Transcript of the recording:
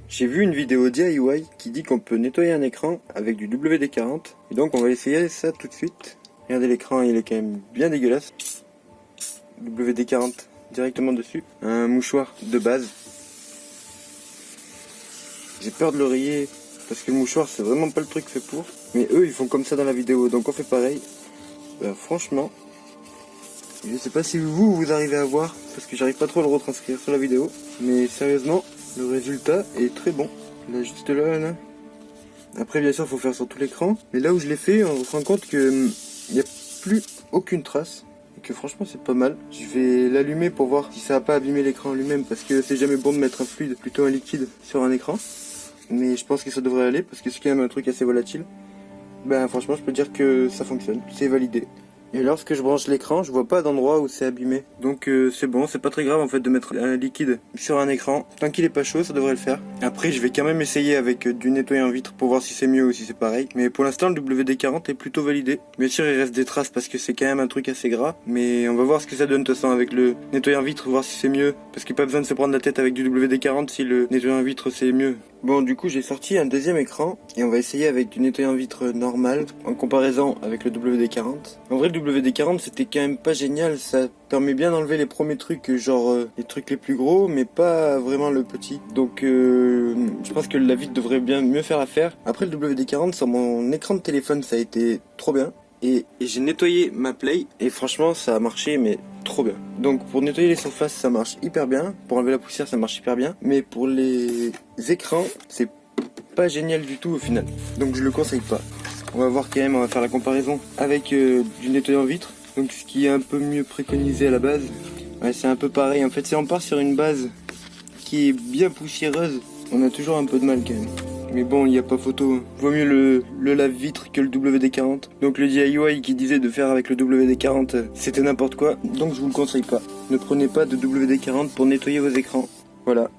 J'ai vu une vidéo DIY qui dit qu'on peut nettoyer un écran avec du WD-40. Et donc on va essayer ça tout de suite. Regardez l'écran, il est quand même bien dégueulasse. WD-40 directement dessus. Un mouchoir de base. J'ai peur de l'oreiller parce que le mouchoir c'est vraiment pas le truc fait pour. Mais eux ils font comme ça dans la vidéo, donc on fait pareil. Franchement, je sais pas si vous arrivez à voir parce que j'arrive pas trop à le retranscrire sur la vidéo. Mais sérieusement, le résultat est très bon. Là, juste là. Après, bien sûr, il faut faire sur tout l'écran. Mais là où je l'ai fait, on se rend compte que il n'y a plus aucune trace. Et que franchement, c'est pas mal. Je vais l'allumer pour voir si ça n'a pas abîmé l'écran lui-même. Parce que c'est jamais bon de mettre un fluide, plutôt un liquide, sur un écran. Mais je pense que ça devrait aller parce que c'est quand même un truc assez volatile. Franchement, je peux dire que ça fonctionne. C'est validé. Et lorsque je branche l'écran, je vois pas d'endroit où c'est abîmé. Donc c'est bon, c'est pas très grave en fait de mettre un liquide sur un écran. Tant qu'il est pas chaud, ça devrait le faire. Après, je vais quand même essayer avec du nettoyant vitre pour voir si c'est mieux ou si c'est pareil. Mais pour l'instant, le WD-40 est plutôt validé. Bien sûr, il reste des traces parce que c'est quand même un truc assez gras. Mais on va voir ce que ça donne de toute façon avec le nettoyant vitre, voir si c'est mieux. Parce qu'il n'y a pas besoin de se prendre la tête avec du WD-40 si le nettoyant vitre c'est mieux. Bon, du coup, j'ai sorti un deuxième écran et on va essayer avec du nettoyant vitre normal en comparaison avec le WD-40. En vrai, le WD-40 c'était quand même pas génial, ça permet bien d'enlever les premiers trucs, genre les trucs les plus gros, mais pas vraiment le petit. Donc, je pense que la vitre devrait bien mieux faire l'affaire. Après, le WD-40 sur mon écran de téléphone, ça a été trop bien. Et j'ai nettoyé ma Play et franchement, ça a marché, mais trop bien. Donc pour nettoyer les surfaces ça marche hyper bien, pour enlever la poussière ça marche hyper bien, mais pour les écrans c'est pas génial du tout au final, donc je le conseille pas. On va voir quand même, on va faire la comparaison avec du nettoyant vitre, donc ce qui est un peu mieux préconisé à la base. Ouais, c'est un peu pareil, en fait si on part sur une base qui est bien poussiéreuse, on a toujours un peu de mal quand même. Mais bon, il n'y a pas photo. Vaut mieux le lave-vitre que le WD-40. Donc le DIY qui disait de faire avec le WD-40, c'était n'importe quoi. Donc je vous le conseille pas. Ne prenez pas de WD-40 pour nettoyer vos écrans. Voilà.